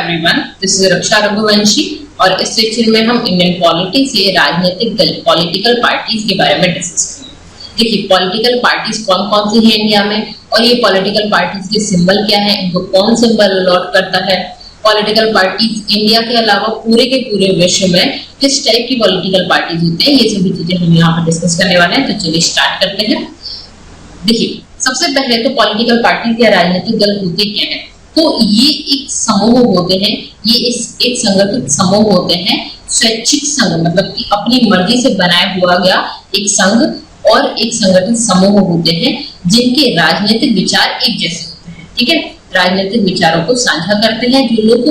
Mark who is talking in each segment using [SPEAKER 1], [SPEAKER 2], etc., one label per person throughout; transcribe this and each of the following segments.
[SPEAKER 1] Everyone, this is रक्षा रघुवंशी और इस section में हम इंडियन पॉलिटिक्स या राजनीतिक दल पॉलिटिकल पार्टीज के बारे में डिस्कस करेंगे। देखिए पॉलिटिकल पार्टीज कौन कौन सी है इंडिया में और ये पॉलिटिकल पार्टीज के सिंबल क्या है, इनको कौन सिंबल अलॉट करता है। पॉलिटिकल पार्टीज इंडिया के अलावा पूरे के पूरे विश्व में किस टाइप की पॉलिटिकल पार्टीज होते हैं, ये सभी चीजें हम यहाँ पर डिस्कस करने वाले हैं। तो चलिए स्टार्ट करते हैं। देखिए सबसे पहले तो पॉलिटिकल पार्टी या राजनीतिक दल होते क्या है, तो ये एक समूह होते हैं, ये एक संगठित समूह होते हैं, स्वैच्छिक संघ मतलब कि अपनी मर्जी से बनाया हुआ गया एक संघ और एक संगठित समूह होते हैं जिनके राजनीतिक विचार एक जैसे होते हैं। ठीक है, राजनीतिक विचारों को साझा करते हैं जो लोग,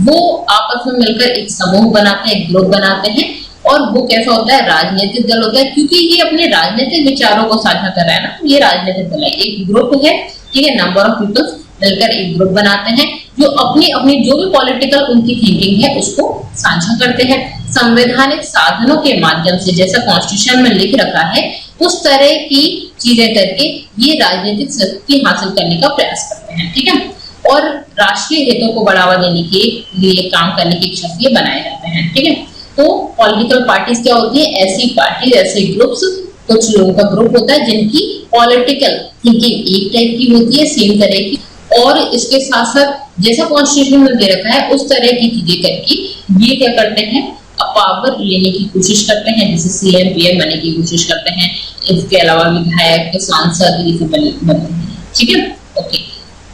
[SPEAKER 1] वो आपस में मिलकर एक समूह बनाते हैं, एक ग्रुप बनाते हैं। और वो कैसा होता है, राजनीतिक दल होता है, क्योंकि ये अपने राजनीतिक विचारों को साझा कर रहा है ना, तो ये राजनीतिक दल है, एक ग्रुप है। ठीक है, नंबर ऑफ पीपल्स मिलकर एक ग्रुप बनाते हैं जो अपनी अपनी जो भी पॉलिटिकल उनकी थिंकिंग है उसको साझा करते हैं। संवैधानिक साधनों के माध्यम से, जैसा कॉन्स्टिट्यूशन में लिख रखा है, उस तरह की चीजें करके ये राजनीतिक शक्ति हासिल करने का प्रयास करते हैं। ठीक है, और राष्ट्रीय हितों को बढ़ावा देने के लिए काम करने की इच्छा से बनाए जाते हैं। ठीक है, तो पॉलिटिकल पार्टीज क्या होती है, ऐसी पार्टी, ऐसे ग्रुप्स, कुछ लोगों का ग्रुप होता है जिनकी पॉलिटिकल थिंकिंग एक टाइप की होती है, सेम तरह की, और इसके साथ साथ जैसा कॉन्स्टिट्यूशन में दे रखा है उस तरह की चीजें करके ये क्या करते हैं, पावर लेने की कोशिश करते हैं, जैसे सीएम पीएम बनने की कोशिश करते हैं। इसके अलावा विधायक, सांसद ये सब बनते हैं। ठीक है, ओके।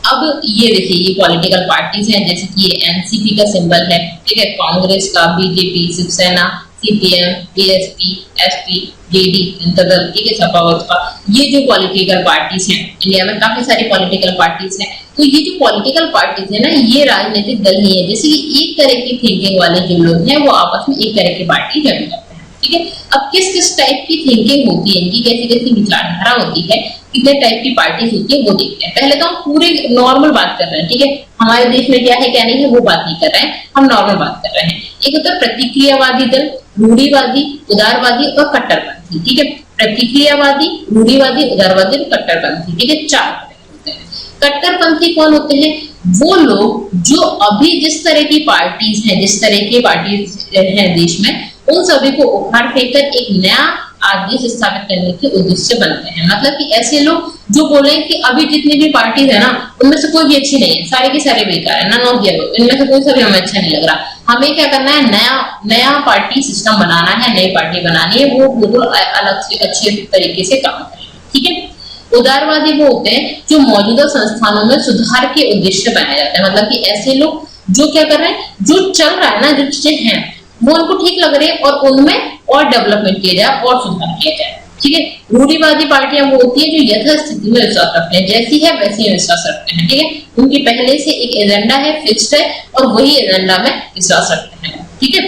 [SPEAKER 1] अब ये देखिए ये पॉलिटिकल पार्टीज हैं, जैसे कि ये एनसीपी का सिंबल है। ठीक है, कांग्रेस का, BJP, Shivsena, CPM, BSP, SP, JD, Janata Dal, ठीक है, सपा बसपा, ये जो पॉलिटिकल पार्टीज हैं, इंडिया में काफी सारी पॉलिटिकल पार्टीज हैं। तो ये जो पॉलिटिकल पार्टीज है ना, ये राजनीतिक दल ही है। जैसे कि एक तरह की थिंकिंग वाले जो लोग हैं वो आपस में एक तरह की पार्टी जॉइन करते हैं। ठीक है, अब किस किस टाइप की थिंकिंग होती है, इनकी कैसी कैसी विचारधारा होती है, कितने टाइप की पार्टीज होती है, वो देखते हैं। पहले तो हम पूरे नॉर्मल बात कर रहे हैं। ठीक है, हमारे देश में क्या है क्या नहीं है वो बात नहीं कर रहे हैं, हम नॉर्मल बात कर रहे हैं। एक होता है प्रतिक्रियावादी दल, रूढ़िवादी, उदारवादी और कट्टरपंथी। ठीक है, प्रतिक्रियावादी, रूढ़िवादी, उदारवादी और कट्टरपंथी। ठीक है, चार होते हैं। कट्टरपंथी कौन होते हैं, वो लोग जो अभी जिस तरह की पार्टीज हैं, जिस तरह की पार्टीज हैं देश में, उन सभी को उखाड़ फेंक कर एक नया आदेश स्थापित करने के उद्देश्य से बनते हैं। मतलब कि ऐसे लोग जो बोले कि अभी जितनी भी पार्टीज है ना, उनमें से कोई भी अच्छी नहीं है, सारे के सारे बेकार है, नन ऑफ देयर, इनमें से कोई सा भी हमें अच्छा नहीं लग रहा। हमें क्या करना है, नया पार्टी सिस्टम बनाना है, नई पार्टी बनानी है, वो बिल्कुल अलग से अच्छे तरीके से काम करें। ठीक है, उदारवादी वो होते हैं जो मौजूदा संस्थानों में सुधार के उद्देश्य से बनाए जाते हैं। मतलब कि ऐसे लोग जो क्या कर रहे हैं, जो चल रहा है ना, जो चीजें हैं वो उनको ठीक लग रही है और उनमें और डेवलपमेंट किया जाए और सुधार किया जाए। ठीक है, रूढ़िवादी पार्टियां वो होती है जो यथास्थिति में विश्वास रखते हैं, जैसी है वैसी में विश्वास रखते हैं। ठीक है, उनकी पहले से एक एजेंडा है, फिक्स्ड है, और वही एजेंडा में विश्वास रखते हैं। ठीक है,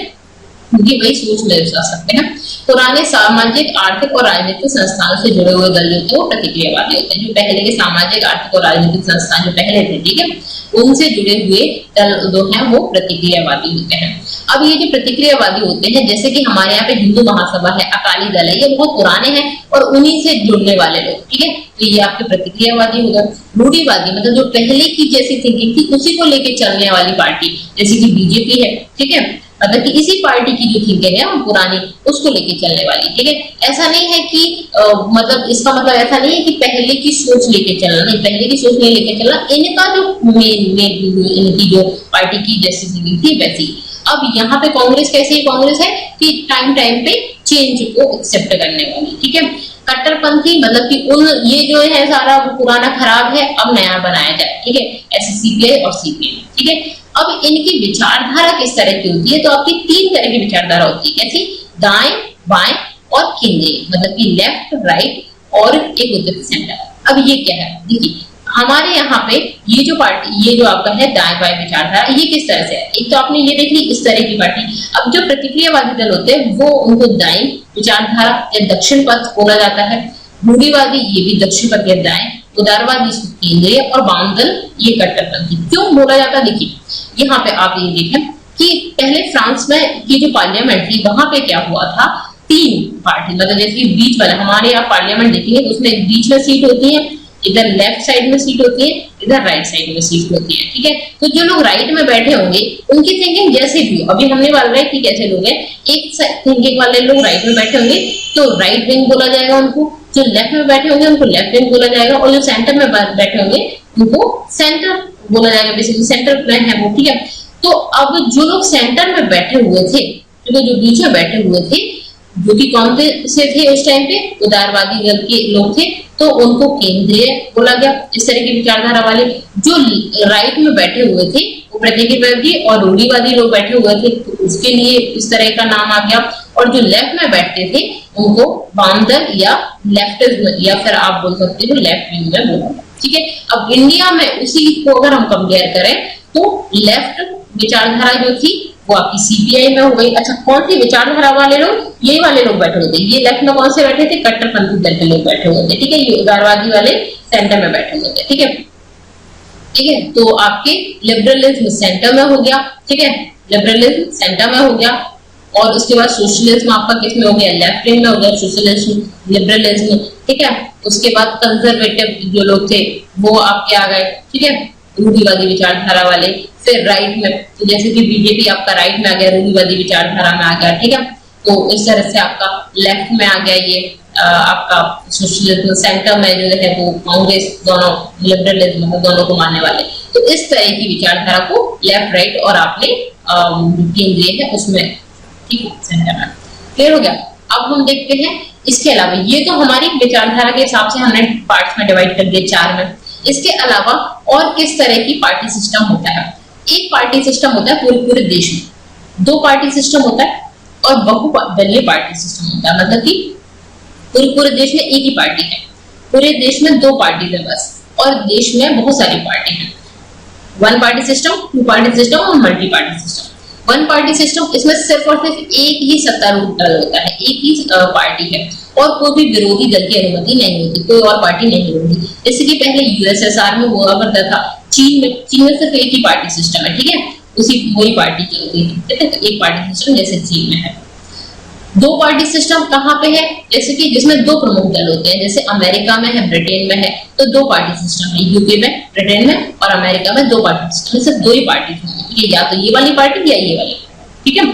[SPEAKER 1] उनकी वही सोच में विश्वास रखते हैं। पुराने सामाजिक, आर्थिक और राजनीतिक संस्थानों से जुड़े हुए दल जो होते हैं वो प्रतिक्रियावादी होते हैं। जो पहले के सामाजिक, आर्थिक और राजनीतिक संस्थान जो पहले थे, ठीक है, उनसे जुड़े हुए दल जो हैं वो प्रतिक्रियावादी होते हैं। अब ये जो प्रतिक्रियावादी होते हैं, जैसे कि हमारे यहाँ पे हिंदू महासभा है, अकाली दल है, ये बहुत पुराने हैं और उन्हीं से जुड़ने वाले लोग। ठीक है, तो ये आपके प्रतिक्रियावादी होगा। रूढ़िवादी मतलब जो पहले की जैसी थिंकिंग थी उसी को लेके चलने वाली पार्टी, जैसे कि बीजेपी है। ठीक है, मतलब कि इसी पार्टी की जो थिंकिंग है वो पुरानी, उसको लेके चलने वाली। ठीक है, ऐसा नहीं है कि मतलब इसका मतलब ऐसा नहीं है कि पहले की सोच लेके चलना, नहीं, पहले की सोच नहीं लेके चलना, इनका जो मेन इनकी जो पार्टी की जैसी थिंकिंग थी वैसी। अब यहाँ पे कांग्रेस कैसी कांग्रेस है कि टाइम पे चेंज को एक्सेप्ट करने वाली। ठीक है, कट्टरपंथी मतलब कि उन ये जो है सारा पुराना खराब है, अब नया बनाया जाए। ठीक है, ऐसे सीपीआई और सीपीएम। ठीक है, अब इनकी विचारधारा किस तरह की होती है, तो आपकी तीन तरह की विचारधारा होती है। कैसी, दाएं, बाएं और केंद्रीय, मतलब कि लेफ्ट, राइट और एक होता है सेंटर। अब ये क्या है, देखिए हमारे यहाँ पे ये जो पार्टी, ये जो आपका है दाएं बाएं विचारधारा, ये किस तरह से है। एक तो आपने ये देख ली इस तरह की पार्टी। अब जो प्रतिक्रियावादी दल होते हैं वो उनको दाएं विचारधारा या दक्षिण पथ बोला जाता है। रूढ़िवादी ये भी दक्षिण पथ या दाएं, उदारवादी इसको केंद्रीय और वाम दल ये कट्टरपंथी। क्यों बोला जाता है, देखिए यहाँ पे आप ये देखें कि पहले फ्रांस में की जो पार्लियामेंट थी वहां पे क्या हुआ था, तीन पार्टी, मतलब जैसे बीच वाला, हमारे यहाँ पार्लियामेंट देखेंगे तो उसमें बीच में सीट होती है, इधर लेफ्ट साइड में सीट होती है, इधर राइट साइड में सीट होती है, ठीक है। तो जो लोग राइट में बैठे होंगे उनकी थिंकिंग जैसे भी हो, अभी हमने बात की कैसे लोग हैं, एक थिंकिंग वाले लोग राइट में बैठे होंगे तो राइट विंग बोला जाएगा उनको, जो लेफ्ट में बैठे होंगे उनको लेफ्ट विंग बोला जाएगा, और जो सेंटर में बैठे होंगे उनको सेंटर बोला जाएगा, बेसिकली सेंटर में है वो, ठीक है। तो अब जो लोग सेंटर में बैठे हुए थे, जो बीच में बैठे हुए थे, जो कि कौन से थे उस टाइम पे, उदारवादी दल के लोग थे, तो उनको केंद्रीय बोला गया। इस तरह की विचारधारा वाले जो राइट में बैठे हुए थे वो प्रतिनिधिवादी और रूढ़िवादी लोग बैठे हुए थे, तो उसके लिए इस तरह का नाम आ गया। और जो लेफ्ट में बैठते थे उनको वामदल या लेफ्टिज्म या फिर आप बोल सकते हो लेफ्ट विंग में बोला, ठीक है। अब इंडिया में उसी को अगर हम कंपेयर करें तो लेफ्ट विचारधारा जो थी वो आपकी सीपीआई में हो गई। अच्छा, कौन सी विचारधारा वाले लोग, ये वाले लोग बैठे हुए थे, ये लेफ्ट में कौन से बैठे थे, कट्टरपंथी दल के लोग बैठे हुए थे, ठीक है। ये उदारवादी वाले सेंटर में बैठे हुए थे, ठीक है, ठीक है। तो आपके लिबरलिज्म सेंटर में हो गया, ठीक है, लिबरलिज्म सेंटर में हो गया। और उसके बाद सोशलिज्म आपका किस में हो गया, लेफ्ट विंग में हो गया, सोशलिज्म, लिबरलिज्म, ठीक है। उसके बाद कंजर्वेटिव जो लोग थे वो आपके आ गए, ठीक है, रूढ़िवादी विचारधारा वाले। फिर राइट में तो जैसे कि बीजेपी आपका राइट में आ गया, रूढ़िवादी विचारधारा में आ गया, ठीक है। तो इस तरह से आपका लेफ्ट में आ गया ये आपका सोशलिज्म, सेंटर में जो है वो कांग्रेस, दोनों लिबरलिज्म है, दोनों को मानने वाले। तो इस तरह की विचारधारा को लेफ्ट राइट और आपने केंद्रीय है उसमें, ठीक है, सेंटर में। क्लियर हो गया। अब हम देखते हैं इसके अलावा, ये तो हमारी विचारधारा के हिसाब से हमने पार्ट्स में डिवाइड कर दिए 4 में। इसके अलावा और किस तरह की पार्टी सिस्टम होता है? एक पार्टी सिस्टम होता है पूरे देश में, 2 पार्टी सिस्टम होता है और बहुदलीय पार्टी सिस्टम होता है। मतलब कि पूरे देश में एक ही पार्टी है, पूरे देश में 2 पार्टी है बस, और देश में बहुत सारी पार्टी है। 1 पार्टी सिस्टम, 2 पार्टी सिस्टम और multi party system. 1 party system, इसमें सिर्फ और सिर्फ एक ही सत्तारूढ़ दल होता है, एक ही पार्टी है, और कोई भी विरोधी दल की अनुमति नहीं होती, कोई और पार्टी नहीं होती। जैसे कि पहले यूएसएसआर में हुआ करता था, चीन में सिर्फ एक ही पार्टी सिस्टम है, ठीक है, वही पार्टी चलती है, ठीक है। एक पार्टी सिस्टम जैसे चीन में है। 2 पार्टी सिस्टम कहाँ पे है? जैसे कि जिसमें 2 प्रमुख दल होते हैं, जैसे अमेरिका में है, ब्रिटेन में है, तो 2 पार्टी सिस्टम है। यूके में, ब्रिटेन में और अमेरिका में 2 पार्टी सिस्टम, सिर्फ 2 ही पार्टी है, या तो ये वाली पार्टी या ये वाली, ठीक है।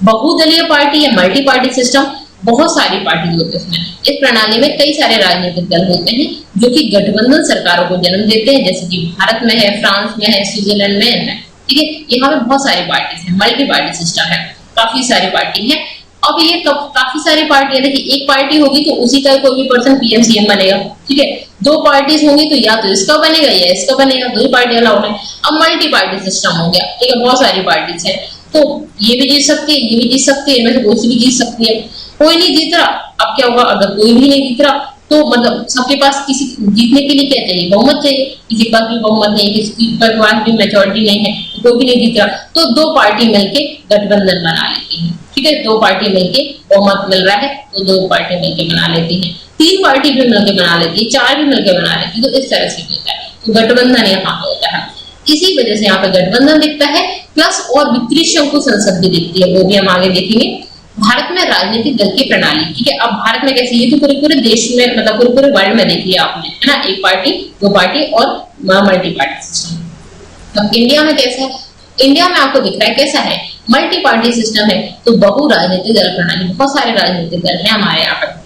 [SPEAKER 1] बहुदलीय पार्टी या मल्टी पार्टी सिस्टम, बहुत सारी पार्टी होती है उसमें। इस प्रणाली में कई सारे राजनीतिक दल होते हैं जो कि गठबंधन सरकारों को जन्म देते हैं, जैसे कि भारत में है, फ्रांस में है, स्विट्जरलैंड में है, ठीक है। यहाँ पे बहुत सारी पार्टी है, मल्टी पार्टी सिस्टम है, काफी सारी पार्टी है। अब ये काफी सारी पार्टियां, देखिए एक पार्टी होगी तो उसी का कोई भी पर्सन पीएम सीएम बनेगा, ठीक है। 2 पार्टीज होंगी तो या तो इसका बनेगा या इसका बनेगा, 2 ही पार्टी अलाउड है। अब मल्टी पार्टी सिस्टम हो गया, ठीक है, बहुत सारी पार्टीज है, तो ये भी जीत सकती है, ये भी जीत सकती है, इनमें से कोई सी भी जीत सकती है। कोई नहीं जीत रहा, अब क्या होगा? अगर कोई भी नहीं जीत रहा तो मतलब सबके पास किसी जीतने के लिए क्या चाहिए? बहुमत चाहिए। किसी के पास भी बहुमत नहीं, किसी के पास भी मेजोरिटी नहीं है, कोई भी नहीं जीत रहा, तो 2 पार्टी मिलके गठबंधन बना लेती है, ठीक है। 2 पार्टी मिलके बहुमत मिल रहा है तो 2 पार्टी मिलके बना लेती है, 3 पार्टी भी मिलकर बना लेती है, 4 भी मिलकर बना लेती है, तो इस तरह से होता है। तो गठबंधन यहाँ पे होता है, इसी वजह से यहाँ पे गठबंधन दिखता है। प्लस और विपरीत शंकु संसद भी दिखती है, वो भी हम आगे देखेंगे। भारत में राजनीतिक दल की प्रणाली, ठीक है। अब भारत में कैसी, ये तो पूरे देश में, मतलब पूरे वर्ल्ड में देखी है आपने, है ना, 1 पार्टी, 2 पार्टी और मल्टी पार्टी सिस्टम। अब इंडिया में कैसा है? इंडिया में आपको दिख रहा है कैसा है, मल्टी पार्टी सिस्टम है, तो बहु राजनीतिक दल प्रणाली, बहुत सारे राजनीतिक दल है हमारे यहाँ पर।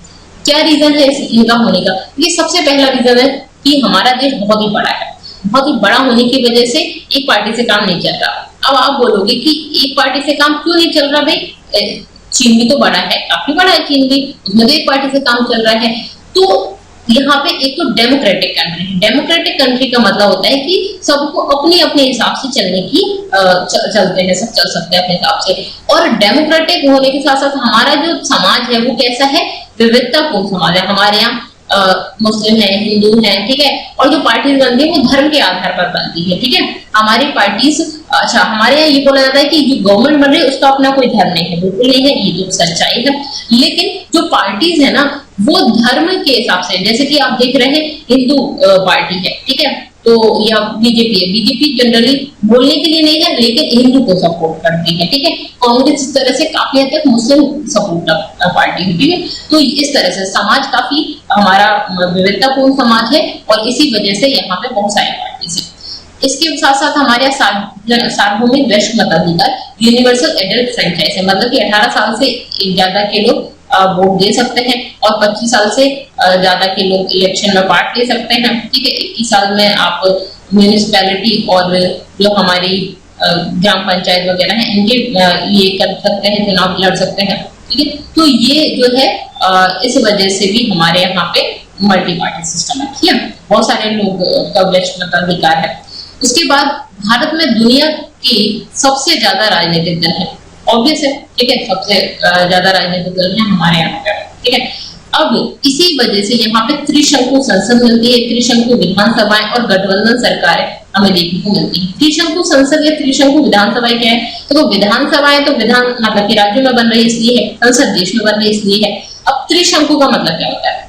[SPEAKER 1] क्या रीजन है इनका होने का? ये सबसे पहला रीजन है कि हमारा देश बहुत ही बड़ा है, बहुत ही बड़ा होने की वजह से एक पार्टी से काम नहीं चल रहा। अब आप बोलोगे कि एक पार्टी से काम क्यों नहीं चल रहा? भाई चीन भी तो बड़ा है, काफी बड़ा है चीन भी, उसमें तो एक पार्टी से काम चल रहा है। तो यहाँ पे एक तो डेमोक्रेटिक कंट्री है, डेमोक्रेटिक कंट्री का मतलब होता है कि सबको अपने अपने हिसाब से चलने की चलते हैं, सब चल सकते हैं अपने हिसाब से। और डेमोक्रेटिक होने के साथ साथ हमारा जो समाज है वो कैसा है, विविधतापूर्ण समाज है। हमारे यहाँ मुस्लिम है, हिंदू है, ठीक है, और जो पार्टीज बनती है वो धर्म के आधार पर बनती है, ठीक है। हमारी पार्टीज, अच्छा हमारे यहाँ ये बोला जाता है कि जो गवर्नमेंट बन रही है उसका अपना कोई धर्म नहीं है, बिल्कुल नहीं है, ये तो सच्चाई है। लेकिन जो पार्टीज है ना वो धर्म के हिसाब से, जैसे कि आप देख रहे हैं हिंदू पार्टी है, ठीक है, तो या बीजेपी है, बीजेपी जनरली बोलने के लिए नहीं है लेकिन हिंदू को सपोर्ट करती है, ठीक है। कांग्रेस इस तरह से काफी हद तक मुस्लिम सपोर्ट पार्टी है, ठीक है। तो इस तरह से समाज काफी हमारा विविधतापूर्ण समाज है और इसी वजह से यहाँ पे बहुत सारी पार्टीज है। इसके साथ साथ हमारे यहाँ सार्वभौमिक वैश्विक मताधिकार यूनिवर्सल एडल्ट फ्रेंचाइज है, मतलब कि 18 साल से ज्यादा के लोग वोट दे सकते हैं और 25 साल से ज्यादा के लोग इलेक्शन में पार्ट ले सकते हैं, ठीक है। 21 साल में आप म्यूनिसिपैलिटी और जो हमारी ग्राम पंचायत वगैरह है इनके लिए कर सकते हैं, चुनाव लड़ सकते हैं, ठीक है। तो ये जो है इस वजह से भी हमारे यहाँ पे मल्टी पार्टी सिस्टम है, ठीक है। बहुत सारे लोग का वैश्विक मताधिकार है। उसके बाद भारत में दुनिया की सबसे ज्यादा राजनीतिक दल है, ऑब्वियस है, ठीक है। सबसे ज्यादा राजनीतिक दल है हमारे यहाँ पे, ठीक है। अब इसी वजह से यहाँ पे त्रिशंकु संसद मिलती है, त्रिशंकु विधानसभाएं और गठबंधन सरकारें हमें देखने को मिलती है। त्रिशंकु संसद या त्रिशंकु विधानसभाएं क्या है? तो वो विधानसभाएं तो विधान मतलब कि राज्यों में बन रही इसलिए है, संसद देश में बन रही इसलिए है। अब त्रिशंकु का मतलब क्या होता है?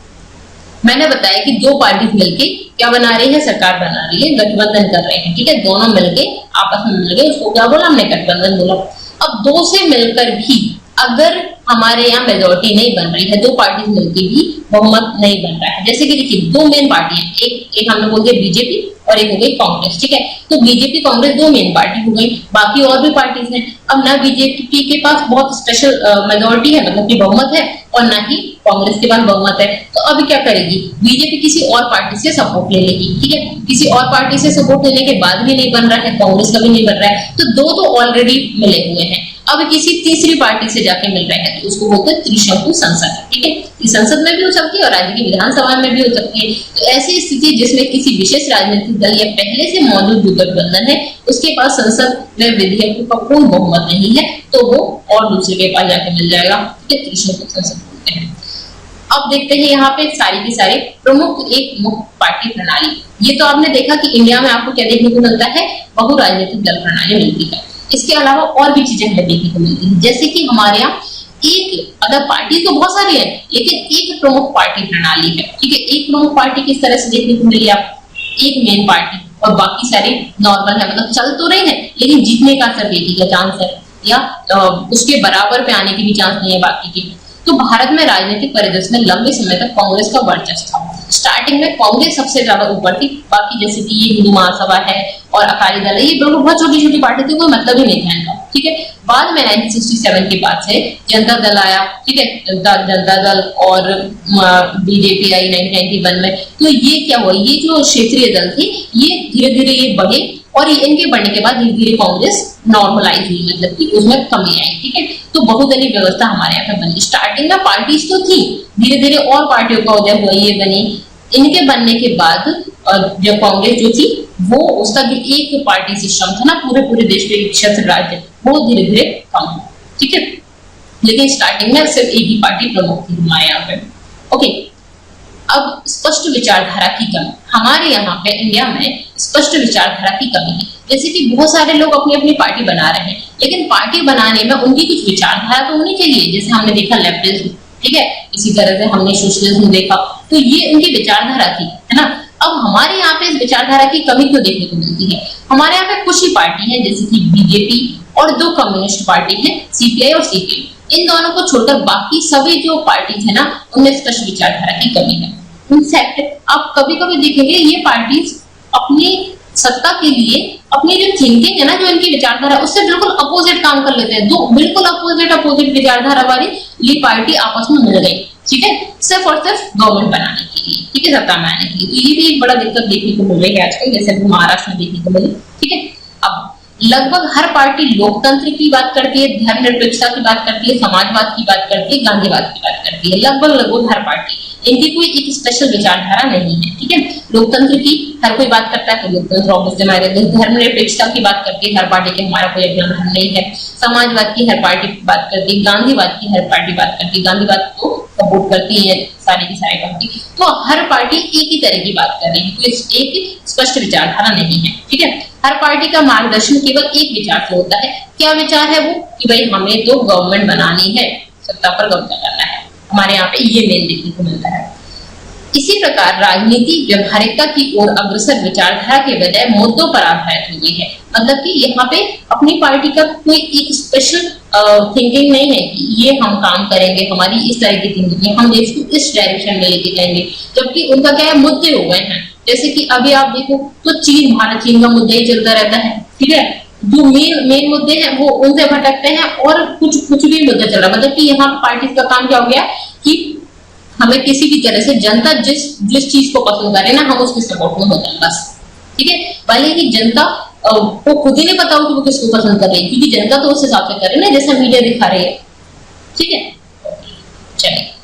[SPEAKER 1] मैंने बताया कि दो पार्टी मिलके क्या बना रही है, सरकार बना रही है, गठबंधन कर रहे हैं, ठीक है। दोनों मिलके आपस में मिलके उसको क्या बोला हमने? गठबंधन बोला। अब दो से मिलकर भी अगर हमारे यहाँ मेजोरिटी नहीं बन रही है, दो पार्टी मिलकर भी बहुमत नहीं बन रहा है, जैसे कि देखिए दो मेन पार्टी है, एक हमने बोल दिया बीजेपी और एक हो गई कांग्रेस, ठीक है। तो बीजेपी कांग्रेस दो मेन पार्टी हो गई, बाकी और भी पार्टीज हैं। अब ना बीजेपी के पास बहुत स्पेशल मेजोरिटी है, मतलब कि बहुमत है, और ना ही कांग्रेस के पास बहुमत है। तो अब क्या करेगी? बीजेपी किसी और पार्टी से सपोर्ट ले लेगी, ठीक है। किसी और पार्टी से सपोर्ट लेने के बाद भी नहीं बन रहा है, कांग्रेस का भी नहीं बन रहा है, तो दो तो ऑलरेडी मिले हुए हैं। अब किसी तीसरी पार्टी से जाके मिल रहे हैं तो उसको बोलते हैं त्रिशंकु संसद, ठीक है। इस संसद में भी हो सकती है और राज्य की विधानसभा में भी हो सकती है। तो ऐसी स्थिति जिसमें किसी विशेष राजनीतिक दल या पहले से मौजूद जो गठबंधन है उसके पास संसद में विधेयकों का कोई बहुमत नहीं है, तो वो और दूसरे के पास जाके मिल जाएगा, ठीक है। त्रिशंकु संसद बोलते हैं। अब देखते हैं यहाँ पे सारी की सारी प्रमुख एक मुख्य पार्टी प्रणाली। ये तो आपने देखा कि इंडिया में आपको क्या देखने को मिलता है? बहु राजनीतिक दल प्रणाली मिलती है। इसके अलावा और भी चीजें हमें देखने को मिलती है, जैसे कि हमारे यहाँ एक अगर पार्टी तो बहुत सारी है लेकिन एक प्रमुख पार्टी प्रणाली है, ठीक है। एक प्रमुख पार्टी किस तरह से देखने को मिली? आप एक मेन पार्टी और बाकी सारे नॉर्मल है, मतलब चल तो रही है लेकिन जीतने का सिर्फ एक ही का चांस है या उसके बराबर पे आने की भी चांस नहीं है बाकी की। तो भारत में राजनीतिक परिदृश्य में लंबे समय तक कांग्रेस का वर्चस्व था। स्टार्टिंग में कांग्रेस सबसे ज्यादा ऊपर थी, बाकी जैसे कि ये हिंदू महासभा है और अकाली दल है, ये दोनों बहुत छोटी छोटी पार्टी थी, कोई मतलब ही नहीं था इनका, ठीक है। बाद में 1967 के बाद से जनता दल आया, ठीक है, जनता दल और बीजेपी आई 1991 में। तो ये क्या हुआ? ये जो क्षेत्रीय दल थे ये धीरे धीरे ये बढ़े और इनके बढ़ने के बाद धीरे धीरे कांग्रेस नॉर्मलाइज हुई, मतलब कि उसमें कमी आई, ठीक है। तो बहुदलीय व्यवस्था हमारे यहाँ पे बनी। स्टार्टिंग में पार्टीज तो थी, धीरे धीरे और पार्टियों का उदय हुआ, ये बनी। इनके बनने के बाद जब कांग्रेस जो थी वो उसका जो एक पार्टी सिस्टम था ना पूरे देश में क्षेत्र राज्य, वो धीरे धीरे कम हुआ, ठीक है। लेकिन स्टार्टिंग में सिर्फ एक ही पार्टी प्रमुख थी हमारे यहाँ पे, ओके। अब स्पष्ट विचारधारा की कमी, हमारे यहाँ पे इंडिया में स्पष्ट विचारधारा की कमी है। जैसे कि बहुत सारे लोग अपनी अपनी पार्टी बना रहे हैं लेकिन पार्टी बनाने में उनकी कुछ विचारधारा तो होनी चाहिए। जैसे हमने देखा लेफ्टिज्म, ठीक है, इसी तरह से हमने सोशलिज्म देखा, तो ये उनकी विचारधारा थी, है ना। अब हमारे यहाँ पे इस विचारधारा की कमी क्यों देखने को मिलती है? हमारे यहाँ पे कुछ ही पार्टी है जैसे कि बीजेपी और दो कम्युनिस्ट पार्टी है सीपीआई और सीपीएम। इन दोनों को छोड़कर बाकी सभी जो पार्टीज है ना उनमें स्पष्ट विचारधारा की कमी है। इनफैक्ट आप कभी कभी देखेंगे ये पार्टीज अपनी सत्ता के लिए अपनी जो थिंकिंग है ना, जो इनकी विचारधारा उससे बिल्कुल अपोजिट काम कर लेते हैं। दो बिल्कुल अपोजिट विचारधारा वाली ये पार्टी आपस में मिल गई, ठीक है, सिर्फ और सिर्फ गवर्नमेंट बनाने के लिए, ठीक है, सत्ता में आने के लिए। तो ये भी एक बड़ा दिक्कत देखने को मिल रही है आजकल, जैसे महाराष्ट्र में देखने को मिली, ठीक है। अब लगभग हर पार्टी लोकतंत्र की बात करती है, धर्मनिरपेक्षता की बात करती है, समाजवाद की बात करती है, गांधीवाद की बात करती है। लगभग हर पार्टी, इनकी कोई एक स्पेशल विचारधारा नहीं है, ठीक है। लोकतंत्र की हर कोई बात करता है तो लोकतंत्र ऑब्वियसली हमारे, धर्मनिरपेक्षता की बात करती है हर पार्टी के, हमारा कोई अपना धर्म नहीं है। समाजवाद की हर पार्टी बात करती है, गांधीवाद की हर पार्टी बात करती है, गांधीवाद को सपोर्ट करती है सारी की सारी पार्टी। तो हर पार्टी एक ही तरह की बात कर रही है, कोई एक स्पष्ट विचारधारा नहीं है, ठीक है। हर पार्टी का मार्गदर्शन केवल एक विचार से होता है। क्या विचार है वो? कि भाई हमें तो गवर्नमेंट बनानी है, सत्ता पर कब्जा करना है। हमारे यहाँ पे ये मेन देखने को मिलता है। इसी प्रकार राजनीति व्यवहारिकता की ओर अग्रसर विचारधारा के बजाय मुद्दों पर आधारित हो गई है। मतलब कि यहाँ पे अपनी पार्टी का कोई एक स्पेशल थिंकिंग नहीं है कि ये हम काम करेंगे, हमारी इस तरह की थिंकिंग है, हम देश को इस डायरेक्शन में लेके जाएंगे, जबकि उनका क्या है, मुद्दे हो गए हैं। जैसे कि अभी आप देखो तो चीन, भारत चीन का मुद्दा ही चलता रहता है, ठीक है। जो मेन मुद्दे हैं वो उनसे भटकते हैं और कुछ भी मुद्दा चल रहा है। मतलब कि यहाँ पार्टी का काम क्या हो गया कि हमें किसी भी तरह से जनता जिस चीज को पसंद करे ना, हम उसके सपोर्ट में हो जाए बस, ठीक है। भले ही जनता को खुद ही नहीं पता हो कि वो किसको पसंद कर रही है, क्योंकि जनता तो उस हिसाब से करे ना जैसा मीडिया दिखा रही है, ठीक है। चलिए।